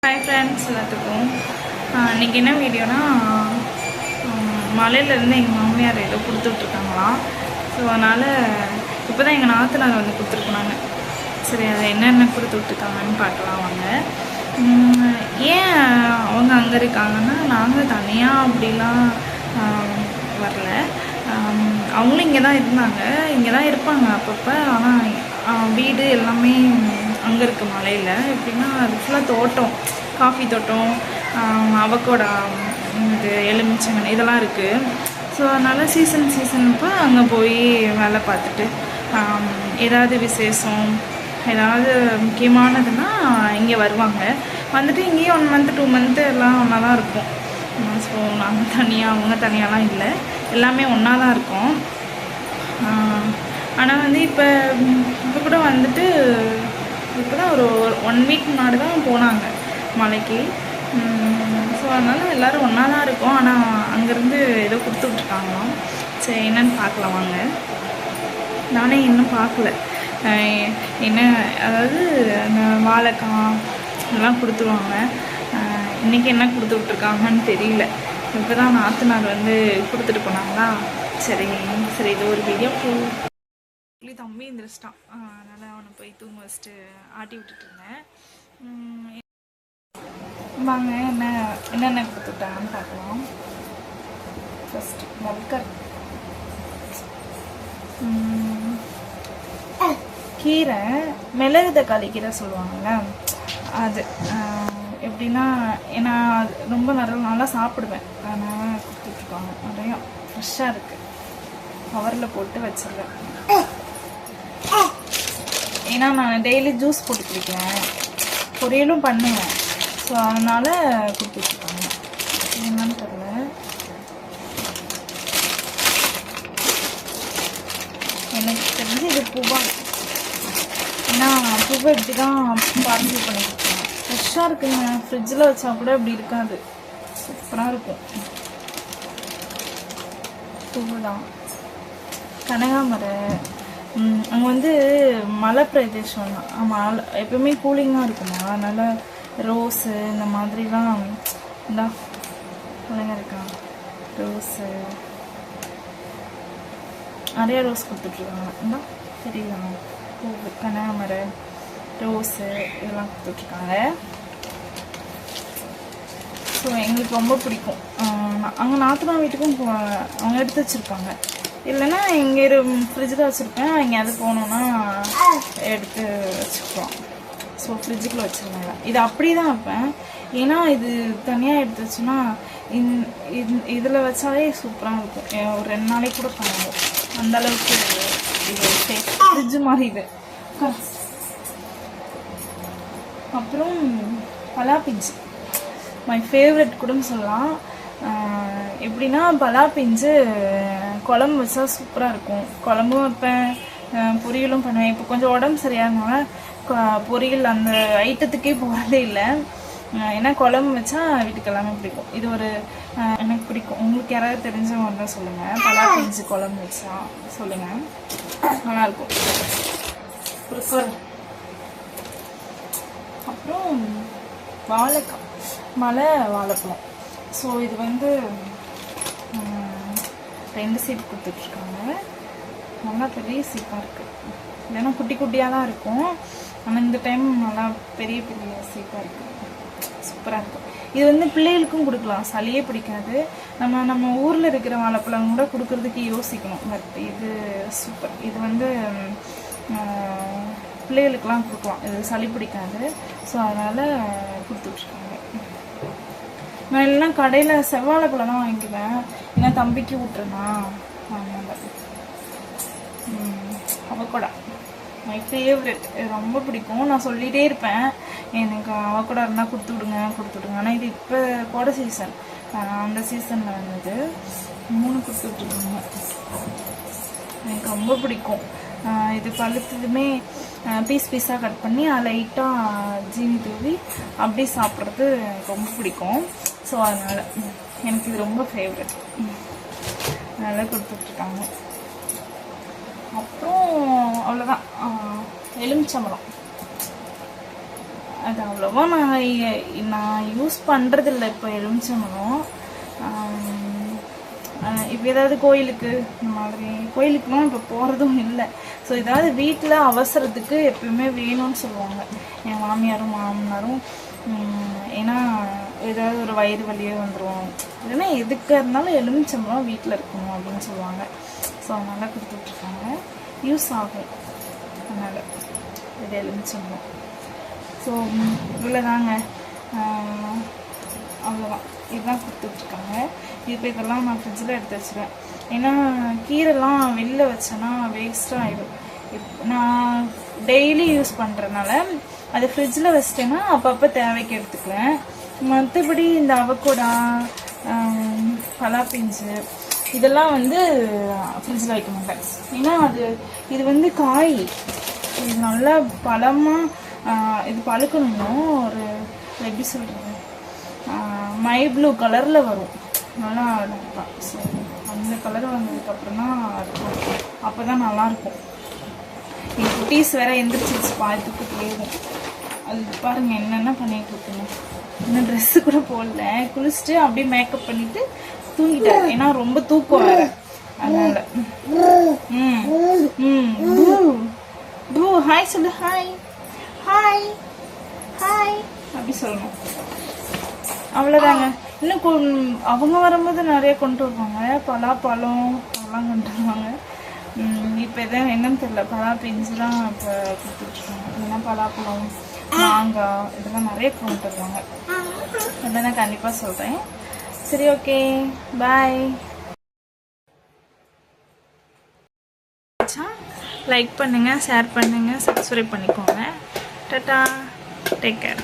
Hi friends எல்லாத்துக்கும். இன்றைக்கி என்ன வீடியோனா, மலையிலேருந்து எங்கள் மாமியார் ஏதோ கொடுத்துட்ருக்காங்களாம். ஸோ அதனால் இப்போ தான் எங்கள் நாத்தனார் வந்து கொடுத்துருக்குனாங்க. சரி, அதை என்னென்ன கொடுத்து விட்டுருக்காங்கன்னு பார்க்கலாம் வாங்க. ஏன் அவங்க அங்கே இருக்காங்கன்னா, நாங்கள் தனியாக அப்படிலாம் வரல. அவங்களும் இங்கே தான் இருந்தாங்க, இங்கே தான் இருப்பாங்க அப்பப்போ. ஆனால் வீடு எல்லாமே அங்கே இருக்குது மலையில். எப்படின்னா அது ஃபுல்லாக தோட்டம், காஃபி தோட்டம், அவக்கோடா, இது எலுமிச்சங்கன்னு இதெல்லாம் இருக்குது. ஸோ அதனால் சீசனுக்கு அங்கே போய் வேலை பார்த்துட்டு ஏதாவது விசேஷம் ஏதாவது முக்கியமானதுன்னா இங்கே வருவாங்க. வந்துட்டு இங்கேயே 1 மந்த் 2 மந்த்து எல்லாம் ஒன்றா தான் இருக்கும். ஸோ நாங்கள் தனியாக அவங்க தனியாலாம் இல்லை, எல்லாமே ஒன்றா தான் இருக்கோம். ஆனால் வந்து இப்போ கூட வந்துட்டு இப்போ தான் ஒரு 1 வீக் முன்னாடி தான் போனாங்க மலைக்கு. ஸோ அதனால் எல்லோரும் ஒன்றா தான் இருக்கோம். ஆனால் அங்கேருந்து ஏதோ கொடுத்து விட்ருக்காங்களாம். சரி, என்னென்னு பார்க்கலாம் வாங்க. நானே இன்னும் பார்க்கல என்ன, அதாவது அந்த வாழைக்காய் இதெல்லாம் கொடுத்துருவாங்க. இன்றைக்கி என்ன கொடுத்து விட்ருக்காங்கன்னு தெரியல. இப்போ தான் நாத்தனார் வந்து கொடுத்துட்டு போனாங்களா. சரி, இது ஒரு வீடியோ சொல்லி தம்பி எழுந்திரிச்சிட்டான். அதனால் அவனை போய் தூங்க வச்சுட்டு ஆட்டி விட்டுட்டு இருந்தேன். வாங்க என்னென்ன கொடுத்து விட்டாங்கன்னு பார்க்கலாம். ஃபஸ்ட்டு மொக்கர் கீரை, மிளகு தக்காளி கீரை சொல்லுவாங்கள்ல, அது எப்படின்னா ஏன்னா ரொம்ப நல்லா சாப்பிடுவேன். அதனால் கொடுத்துட்ருக்காங்க. நிறையா ஃப்ரெஷ்ஷாக இருக்குது, கவரில் போட்டு வச்சிருவேன். ஏன்னா நான் டெய்லி ஜூஸ் போட்டு குடிக்கிறேன், பொரியலும் பண்ணுவேன். ஸோ அதனால் கொடுத்துட்ருக்காங்க. என்னன்னு தெரியல. எனக்கு தெரிஞ்சு இது பூவா, ஏன்னா பூவை இப்படி தான் பார்சல் பண்ணி கொடுத்தாங்க. ஃப்ரெஷ்ஷாக இருக்குங்க, ஃப்ரிட்ஜில் வச்சா கூட இப்படி இருக்காது, சூப்பராக இருக்கும். பூவு தான் கனகாமரம். அங்கே வந்து மலை பிரதேசம் தான், எப்பவுமே கூலிங்காக இருக்குமா. அதனால் ரோஸு இந்த மாதிரிலாம் இந்தா பிள்ளைங்க இருக்காங்க. ரோஸு நிறைய ரோஸ் கொடுத்துட்ருக்காங்க. இந்தா தெரியுதாங்க, பூவு, கனகாமரம், ரோஸு இதெல்லாம் கொடுத்துட்ருக்காங்க. ஸோ எங்களுக்கு ரொம்ப பிடிக்கும். அங்கே நாத்தனா வீட்டுக்கும் அவங்க எடுத்து வச்சுருப்பாங்க. இல்லைன்னா இங்கே ஃப்ரிட்ஜில் வச்சுருப்பேன், எங்கேயாவது போனோன்னா எடுத்து வச்சுக்குவோம். ஸோ ஃப்ரிட்ஜுக்குள்ளே வச்சுருவாங்க. இது அப்படி தான் வைப்பேன். ஏன்னா இது தனியாக எடுத்து வச்சோன்னா இதில் வச்சாலே சூப்பராக இருக்கும். ஒரு 2 நாளைக்கு கூட பண்ணுவோம், அந்தளவுக்கு இது ஃப்ரிட்ஜு மாதிரி இது. அப்புறம் பலாப்பிஞ்சு மை ஃபேவரட் கூட சொல்லலாம். எப்படின்னா பலாப்பிஞ்சு குழம்பு வச்சா சூப்பராக இருக்கும். குழம்பும் வைப்பேன், பொரியலும் பண்ணுவேன். இப்போ கொஞ்சம் உடம்பு சரியாகனால பொரியல் அந்த ஐட்டத்துக்கே போகிறதே இல்லை. ஏன்னா குழம்பு வச்சா வீட்டுக்கு எல்லாமே பிடிக்கும். இது ஒரு எனக்கு பிடிக்கும். உங்களுக்கு யாராவது தெரிஞ்சவங்க தான் சொல்லுங்கள், பலாப்பிஞ்சு குழம்பு வச்சா சொல்லுங்கள், நல்லாயிருக்கும், ப்ரிஃபர். அப்புறம் வாழைக்காய், மலை வாழைப்பழம். ஸோ இது வந்து 2 சீட் கொடுத்துட்ருக்காங்க. நல்லா பெரிய சீப்பாக இருக்குது. இல்லைன்னா குட்டி குட்டியாக தான் இருக்கும், ஆனால் இந்த டைம் நல்லா பெரிய சீப்பாக இருக்குது, சூப்பராக இருக்கும். இது வந்து பிள்ளைகளுக்கும் கொடுக்கலாம், சளியே பிடிக்காது. நம்ம ஊரில் இருக்கிற வாழைப்பழம் கூட கொடுக்கறதுக்கு யோசிக்கணும். பட் இது சூப்பர். இது வந்து பிள்ளைகளுக்கெலாம் கொடுக்கலாம், இது சளி பிடிக்காது. ஸோ அதனால் கொடுத்துட்ருக்காங்க. நான் இல்லைனா கடையில் செவ்வாழைப்பழம் தான் வாங்கிக்குவேன், ஏன்னா தம்பிக்கு விட்டுருனா. அதனால் அவக்கோடா மை ஃபேவரெட், ரொம்ப பிடிக்கும். நான் சொல்லிகிட்டே இருப்பேன், எனக்கு அவக்கோடா இருந்தால் கொடுத்து விடுங்க. ஆனால் இது இப்போ கோடை சீசன், அந்த சீசனில் வந்தது 3 கொடுத்து விட்டுருக்காங்க. எனக்கு ரொம்ப பிடிக்கும். இது பழுத்ததுமே பீஸாக கட் பண்ணி லைட்டாக ஜீனி தூவி அப்படியே சாப்பிட்றது எனக்கு ரொம்ப பிடிக்கும். ஸோ அதனால் எனக்கு இது ரொம்ப ஃபேவரெட், அதனால் கொடுத்துட்ருக்காங்க. அப்புறம் அவ்வளோதான். எலுமிச்சம்பழம் அது அவ்வளோவா நான் யூஸ் பண்ணுறதில்ல இப்போ எலுமிச்சம்பழம். இப்போ ஏதாவது கோயிலுக்கு இந்த மாதிரி கோயிலுக்குலாம் இப்போ போகிறதும் இல்லை. ஸோ ஏதாவது வீட்டில் அவசரத்துக்கு எப்பயுமே வேணும்னு சொல்லுவாங்க என் மாமியாரும் மாமனாரும். ஏன்னா ஏதாவது ஒரு வயிறு வலியே வந்துடும், இல்லைன்னா எதுக்காக இருந்தாலும் எலுமிச்சம்பழம் வீட்டில் இருக்கணும் அப்படின்னு சொல்லுவாங்க. ஸோ அதனால் கொடுத்துட்ருக்காங்க, யூஸ் ஆகும். அதனால் இது எலுமிச்சம்பழம். ஸோ இவ்வளோதாங்க, அவ்வளோதான். இதுதான் கொடுத்துட்ருக்காங்க. இப்போ இதெல்லாம் நான் ஃப்ரிட்ஜில் எடுத்து வச்சுருவேன். ஏன்னா கீரைலாம் வெளில வச்சேன்னா வேஸ்ட்டாக ஆகிடும். நான் டெய்லி யூஸ் பண்ணுறதுனால அதை ஃப்ரிட்ஜில் வச்சிட்டேன்னா அப்பப்போ தேவைக்கு எடுத்துக்குவேன். மற்றபடி இந்த அவக்கோடா, பலாப்பிஞ்சு இதெல்லாம் வந்து ஃப்ரிட்ஜில் வைக்க மாட்டேன். ஏன்னா இது வந்து காய், இது நல்லா பழமாக இது பழுக்கணும். ஒரு எப்படி சொல்கிறது, மை ப்ளூ கலரில் வரும், நல்லா இருக்கும். ஸோ அந்த கலர் வந்ததுக்கப்புறம் தான் இருக்கும், அப்போ தான் நல்லாயிருக்கும். என் குட்டீஸ் வேறு எந்திரிச்சிருச்சு பார்த்துக்கு போயிடும். அது பாருங்கள் என்னென்ன பண்ணிகிட்டு இருக்குங்க. இன்னும் ட்ரெஸ்ஸு கூட போடல, குளிச்சுட்டு அப்படியே மேக்கப் பண்ணிவிட்டு தூங்கிட்டாரு. ஏன்னா ரொம்ப தூக்கம் வேறு, அதனால். பூ ஹாய் சொல்லு, ஹாய் ஹாய் ஹாய் அப்படி சொல்லணும். அவ்வளோதாங்க. இன்னும் அவங்க வரும்போது நிறைய கொண்டு வருவாங்க, பலாப்பழம் அதெல்லாம் கொண்டு வருவாங்க. இப்போ எதாவது என்னன்னு தெரியல, பலா பிஞ்சு தான் இப்போ கொடுத்துட்ருக்காங்க. இல்லைன்னா பலாப்பழம், மாங்காய் இதெல்லாம் நிறைய கொண்டு வருவாங்க. அதை நான் கண்டிப்பாக சொல்கிறேன். சரி, ஓகே, பாய். லைக் பண்ணுங்கள், ஷேர் பண்ணுங்கள், சப்ஸ்கிரைப் பண்ணிக்கோங்க. Tata, take care.